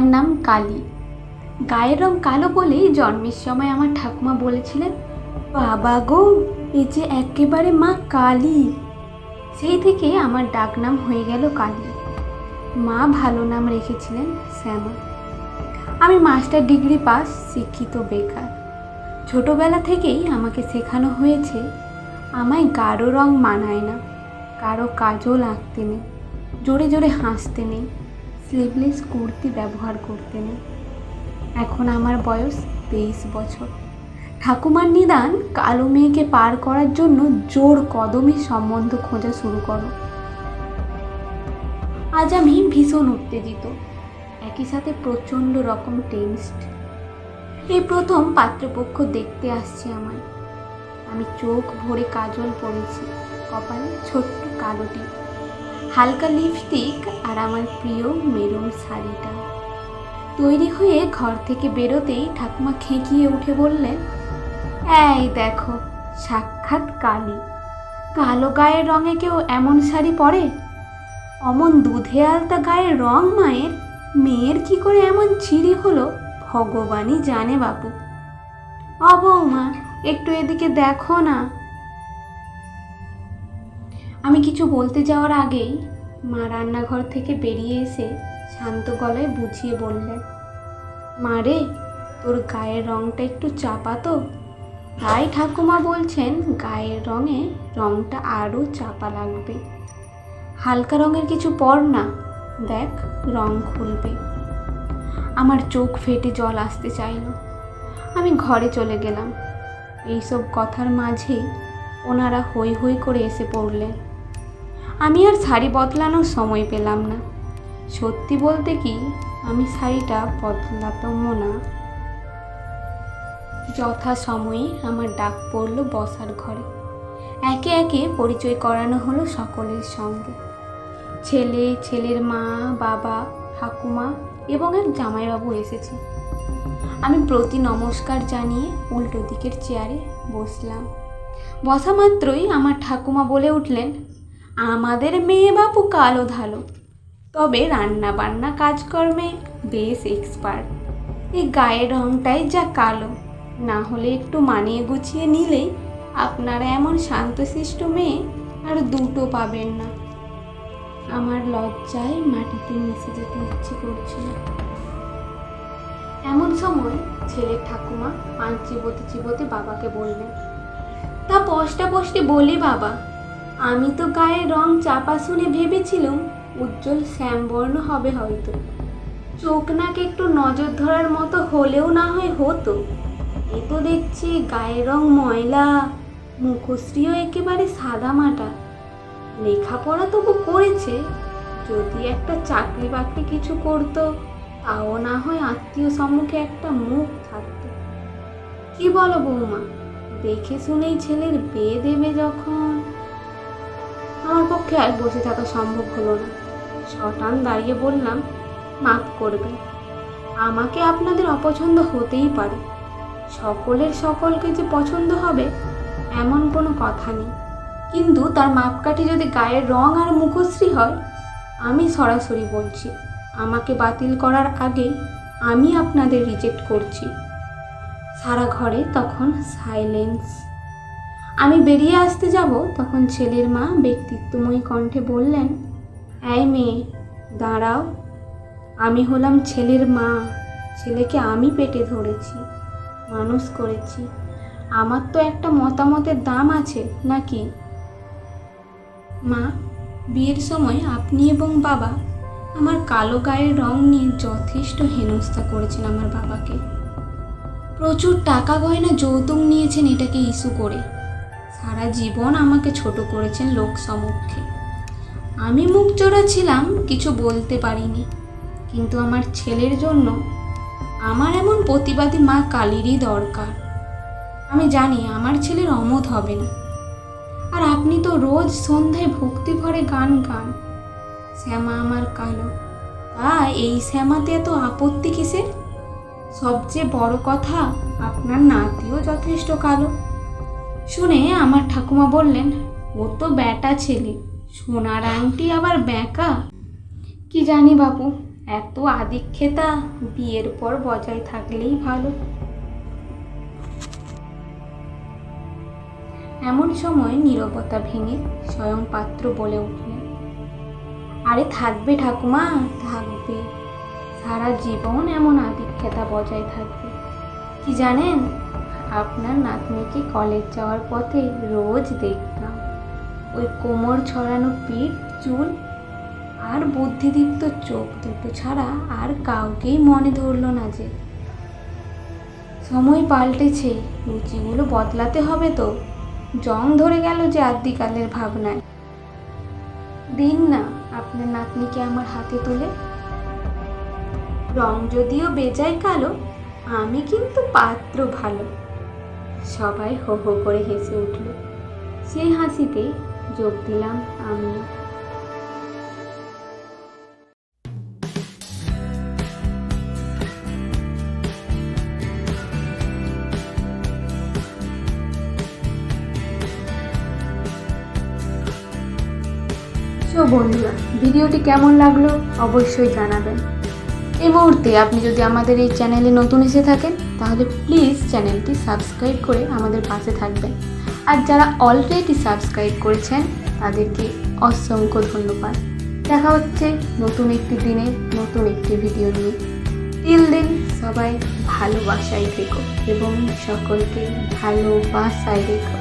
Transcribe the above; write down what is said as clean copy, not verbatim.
আমার নাম কালী। গায়ের রং কালো বলেই জন্মের সময় আমার ঠাকুমা বলেছিলেন, বাবা গো, এ যে একেবারে মা কালী। সেই থেকে আমার ডাক নাম হয়ে গেল কালী। মা ভালো নাম রেখেছিলেন শ্যামা। আমি মাস্টার ডিগ্রি পাস, শিক্ষিত, বেকার। ছোটবেলা থেকেই আমাকে শেখানো হয়েছে আমায় গাঢ় রং মানায় না, কারো কাজল আঁকতে নেই, জোরে জোরে হাসতে নেই, স্লিভলেস কুর্তি ব্যবহার করতে নেই। এখন আমার বয়স 23 বছর। ঠাকুমার নিদান, কালো মেয়েকে পার করার জন্য জোর কদমে সম্বন্ধ খোঁজা শুরু করো। আজ আমি ভীষণ উত্তেজিত, একই সাথে প্রচণ্ড রকম টেনসড। এই প্রথম পাত্রপক্ষ দেখতে আসছে আমায়। আমি চোখ ভরে কাজল পরেছি, কপালে ছোট্ট কালো টিপ, হালকা লিপস্টিক আর আমার প্রিয় মেরুন শাড়িটা। তৈরি হয়ে ঘর থেকে বেরোতেই ঠাকুমা খেঁকিয়ে উঠে বললেন, এই দেখো, সাক্ষাৎ কালী। কালো গায়ের রঙে কেউ এমন শাড়ি পরে? অমন দুধে আলতা গায়ের রং মায়ের, মেয়ের কি করে এমন ছিঁড়ি হলো ভগবানই জানে বাপু। বৌমা, একটু এদিকে দেখো না। আমি কিছু বলতে যাওয়ার আগেই মা রান্নাঘর থেকে বেরিয়ে এসে শান্ত গলায় বুঝিয়ে বললেন, মা রে, তোর গায়ের রংটা একটু চাপা তো, তাই ঠাকুমা বলছেন গায়ের রঙে রংটা আরও চাপা লাগবে। হালকা রঙের কিছু পর না, দেখ রং খুলবে। আমার চোখ ফেটে জল আসতে চাইল। আমি ঘরে চলে গেলাম। এইসব কথার মাঝেই ওনারা হই হই করে এসে পড়লেন। আমি আর শাড়ি বদলানোর সময় পেলাম না। সত্যি বলতে কি, আমি শাড়িটা বদলাতাম না। যথাসময়ে আমার ডাক পড়ল বসার ঘরে। একে একে পরিচয় করানো হলো সকলের সঙ্গে। ছেলে, ছেলের মা, বাবা, ঠাকুমা এবং এক জামাইবাবু এসেছে। আমি প্রতি নমস্কার জানিয়ে উল্টো দিকের চেয়ারে বসলাম। বসা মাত্রই আমার ঠাকুমা বলে উঠলেন, আমাদের মেয়ে বাপু কালো ধালো, তবে রান্না বান্না কাজকর্মে বেশ এক্সপার্ট। এই গায়ের রংটাই যা কালো, না হলে একটু মানিয়ে গুছিয়ে নিলেই আপনারা এমন শান্তশিষ্ট মেয়ে আর দুটো পাবেন না। আমার লজ্জায় মাটিতে মিশে যেতে ইচ্ছে করছিল। এমন সময় ছেলের ঠাকুমা পান চিবোতে চিবোতে বাবাকে বললেন, তা পষ্টাপষ্টি বলি বাবা, আমি তো গায়ের রং চাপা শুনে ভেবেছিলাম উজ্জ্বল শ্যামবর্ণ হবে হয়তো, চোখ নাক একটু নজর ধরার মতো হলেও না হয় হতো। এ তো দেখছি গায়ের রং ময়লা, মুখশ্রীও একেবারে সাদামাটা। লেখাপড়া তবু করেছে, যদি একটা চাকরি বাকরি কিছু করতো, তাও না হয় আত্মীয় সম্মুখে একটা মুখ থাকতো। কি বলো বৌমা, দেখে শুনেই ছেলের বিয়ে দেবে যখন। আমার পক্ষে আর বসে থাকা সম্ভব হলো না। শটান দাঁড়িয়ে বললাম, মাফ করবেন, আমাকে আপনাদের অপছন্দ হতেই পারে, সকলের সকলকে যে পছন্দ হবে এমন কোনো কথা নেই, কিন্তু তার মাপকাঠি যদি গায়ের রং আর মুখশ্রী হয়, আমি সরাসরি বলছি, আমাকে বাতিল করার আগেই আমি আপনাদের রিজেক্ট করছি। সারা ঘরে তখন সাইলেন্স। আমি বেরিয়ে আসতে যাব, তখন ছেলের মা ব্যক্তিত্বময়ী কণ্ঠে বললেন, এই মেয়ে দাঁড়াও, আমি হলাম ছেলের মা। ছেলেকে আমি পেটে ধরেছি, মানুষ করেছি, আমার তো একটা মতামতের দাম আছে নাকি? মা, বিয়ের সময় আপনি এবং বাবা আমার কালো গায়ের রং নিয়ে যথেষ্ট হেনস্থা করেছেন আমার বাবাকে। প্রচুর টাকা গয়না যৌতুক নিয়েছেন এটাকে ইস্যু করে। সারা জীবন আমাকে ছোট করেছেন লোক সম্মুখে। আমি মুখ চোরা ছিলাম, কিছু বলতে পারিনি, কিন্তু আমার ছেলের জন্য আমার এমন প্রতিবাদী মা কালীরই দরকার। আমি জানি আমার ছেলের অমত হবে না। আর আপনি তো রোজ সন্ধ্যায় ভক্তি ভরে গান গান, শ্যামা আমার কালো, তা এই শ্যামাতে এত আপত্তি কিসের? সবচেয়ে বড় কথা, আপনার নাতিও যথেষ্ট কালো। শুনে আমার ঠাকুমা বললেন, ও তো ব্যাটা ছেলে, সোনার আংটি আবার ব্যাঁকা। কি জানি বাপু, এত আদিক্ষেতা বিয়ের পর বজায় থাকলেই ভালো। এমন সময় নীরবতা ভেঙে স্বয়ং পাত্র বলে উঠলেন, আরে থাকবে ঠাকুমা, থাকবে, সারা জীবন এমন আদিক্ষেতা বজায় থাকবে। কি জানেন, আপনার নাতনিকে কলেজ যাওয়ার পথে রোজ দেখতাম। ওই কোমর ছড়ানো পিঠ, চুল আর বুদ্ধিদীপ্ত চোখ দুটো ছাড়া আর কাউকেই মনে ধরল না যে। সময় পাল্টেছে, রুচিগুলো বদলাতে হবে তো। জং ধরে গেল যে আদ্যিকালের ভাবনায়। দিন না আপনার নাতনিকে আমার হাতে তুলে। রং যদিও বেজায় কালো, আমি কিন্তু পাত্র ভালো। সবাই হো হো করে হেসে উঠল। সেই হাসিতে যোগ দিলাম আমি। তো বন্ধুরা, ভিডিওটি কেমন লাগলো অবশ্যই জানাবেন। এই মুহূর্তে আপনি যদি আমাদের এই চ্যানেলে নতুন এসে থাকেন তাহলে প্লিজ চ্যানেলটি সাবস্ক্রাইব করে আমাদের পাশে থাকবেন। আর যারা অলরেডি সাবস্ক্রাইব করেছেন তাদেরকে অসংখ্য ধন্যবাদ। দেখা হচ্ছে নতুন একটি দিনে নতুন একটি ভিডিও নিয়ে। টিল দেন সবাই ভালোবাসায় থেকো এবং সকলকে ভালোবাসায় রেখো।